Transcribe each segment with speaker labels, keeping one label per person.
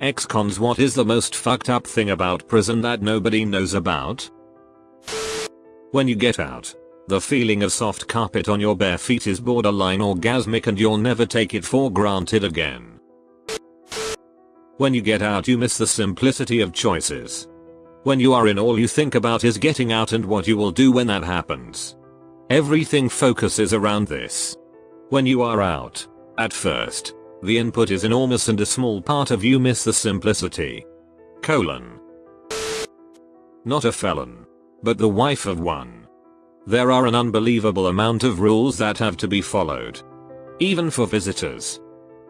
Speaker 1: Ex-cons, what is the most fucked up thing about prison that nobody knows about? When you get out, the feeling of soft carpet on your bare feet is borderline orgasmic and you'll never take it for granted again. When you get out, you miss the simplicity of choices. When you are in, all you think about is getting out and what you will do when that happens. Everything focuses around this. When you are out, at first, the input is enormous and a small part of you miss the simplicity. Not a felon, but the wife of one. There are an unbelievable amount of rules that have to be followed. Even for visitors.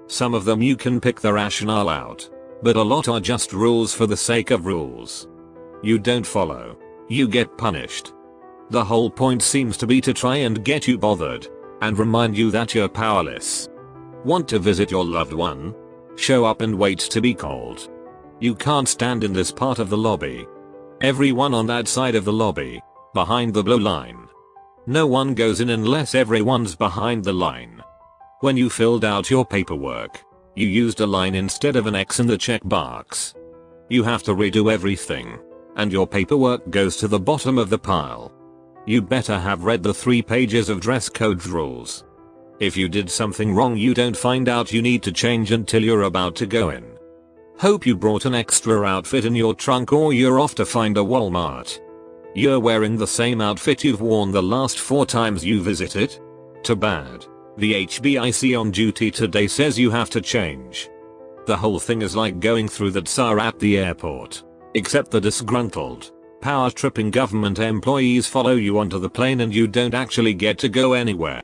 Speaker 1: Some of them you can pick the rationale out, but a lot are just rules for the sake of rules. You don't follow, you get punished. The whole point seems to be to try and get you bothered, and remind you that you're powerless. Want to visit your loved one? Show up and wait to be called. You can't stand in this part of the lobby. Everyone on that side of the lobby, behind the blue line. No one goes in unless everyone's behind the line. When you filled out your paperwork, you used a line instead of an X in the checkbox. You have to redo everything, and your paperwork goes to the bottom of the pile. You better have read the 3 pages of dress code rules. If you did something wrong, you don't find out you need to change until you're about to go in. Hope you brought an extra outfit in your trunk or you're off to find a Walmart. You're wearing the same outfit you've worn the last 4 times you visited? Too bad. The HBIC on duty today says you have to change. The whole thing is like going through the tsar at the airport. Except the disgruntled, power-tripping government employees follow you onto the plane and you don't actually get to go anywhere.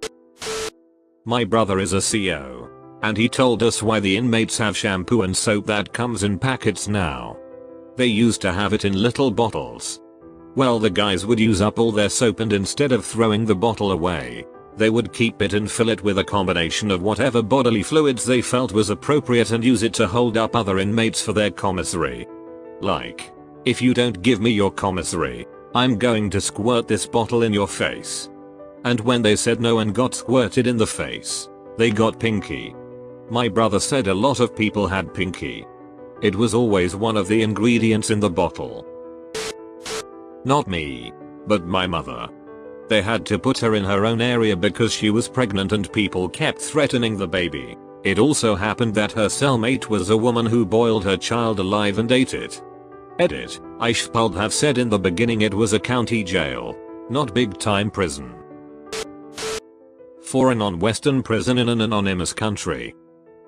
Speaker 1: My brother is a CO, and he told us why the inmates have shampoo and soap that comes in packets now. They used to have it in little bottles. Well, the guys would use up all their soap and instead of throwing the bottle away, they would keep it and fill it with a combination of whatever bodily fluids they felt was appropriate and use it to hold up other inmates for their commissary. Like, if you don't give me your commissary, I'm going to squirt this bottle in your face. And when they said no and got squirted in the face, they got pinky. My brother said a lot of people had pinky. It was always one of the ingredients in the bottle. Not me, but my mother. They had to put her in her own area because she was pregnant and people kept threatening the baby. It also happened that her cellmate was a woman who boiled her child alive and ate it. Edit, I should have said in the beginning it was a county jail, not big time prison. For a non-Western prison in an anonymous country,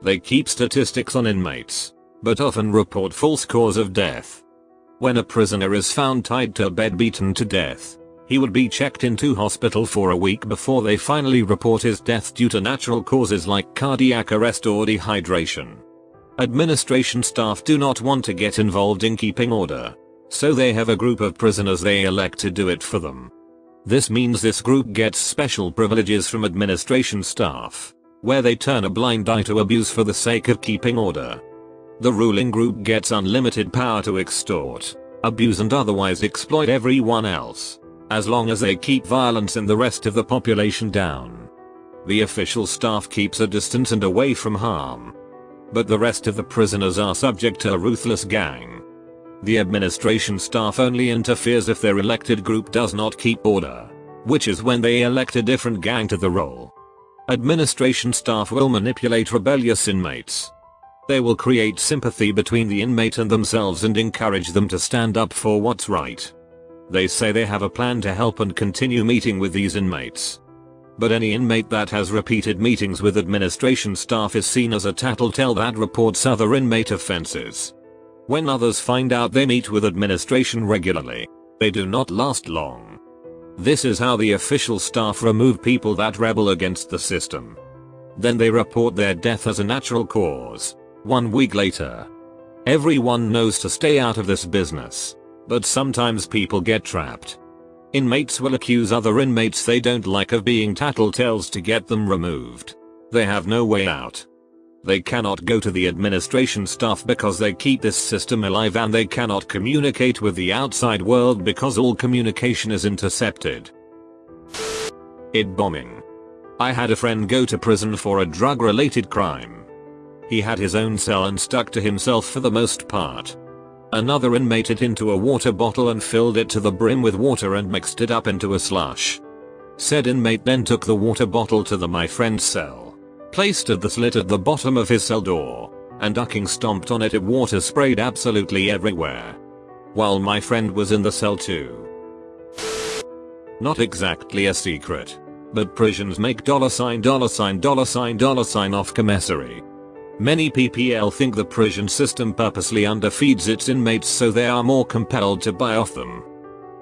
Speaker 1: they keep statistics on inmates, but often report false cause of death. When a prisoner is found tied to a bed beaten to death, he would be checked into hospital for a week before they finally report his death due to natural causes like cardiac arrest or dehydration. Administration staff do not want to get involved in keeping order, so they have a group of prisoners they elect to do it for them. This means this group gets special privileges from administration staff, where they turn a blind eye to abuse for the sake of keeping order. The ruling group gets unlimited power to extort, abuse and otherwise exploit everyone else, as long as they keep violence in the rest of the population down. The official staff keeps a distance and away from harm. But the rest of the prisoners are subject to a ruthless gang. The administration staff only interferes if their elected group does not keep order, which is when they elect a different gang to the role. Administration staff will manipulate rebellious inmates. They will create sympathy between the inmate and themselves and encourage them to stand up for what's right. They say they have a plan to help and continue meeting with these inmates. But any inmate that has repeated meetings with administration staff is seen as a tattletale that reports other inmate offenses. When others find out they meet with administration regularly, they do not last long. This is how the official staff remove people that rebel against the system. Then they report their death as a natural cause. 1 week later. Everyone knows to stay out of this business, but sometimes people get trapped. Inmates will accuse other inmates they don't like of being tattletales to get them removed. They have no way out. They cannot go to the administration staff because they keep this system alive, and they cannot communicate with the outside world because all communication is intercepted. It bombing. I had a friend go to prison for a drug-related crime. He had his own cell and stuck to himself for the most part. Another inmate it into a water bottle and filled it to the brim with water and mixed it up into a slush. Said inmate then took the water bottle to my friend's cell, placed at the slit at the bottom of his cell door, and ducking stomped on it. Water sprayed absolutely everywhere, while my friend was in the cell too. Not exactly a secret, but prisons make $$ off commissary. Many PPL think the prison system purposely underfeeds its inmates so they are more compelled to buy off them.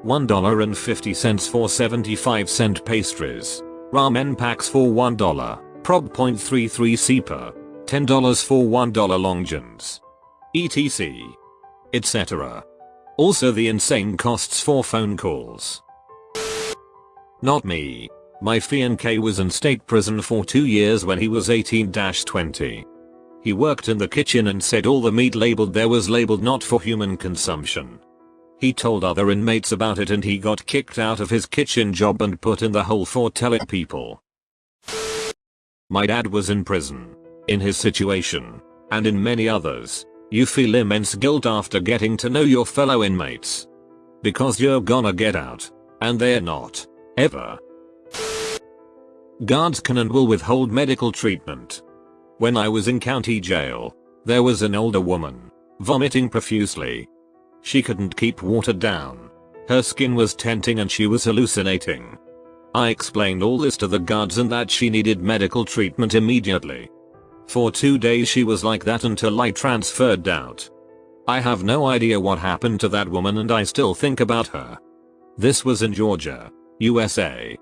Speaker 1: $1.50 for 75-cent pastries, ramen packs for $1, prob .33 CPA, $10 for $1 long johns, etc. etc. Also the insane costs for phone calls. Not me. My fiancé was in state prison for 2 years when he was 18-20. He worked in the kitchen and said all the meat labeled there was labeled not for human consumption. He told other inmates about it and he got kicked out of his kitchen job and put in the hole for telling people. My dad was in prison. In his situation, and in many others, you feel immense guilt after getting to know your fellow inmates. Because you're gonna get out, and they're not. Ever. Guards can and will withhold medical treatment. When I was in county jail, there was an older woman, vomiting profusely. She couldn't keep water down. Her skin was tenting and she was hallucinating. I explained all this to the guards and that she needed medical treatment immediately. For 2 days she was like that until I transferred out. I have no idea what happened to that woman and I still think about her. This was in Georgia, USA.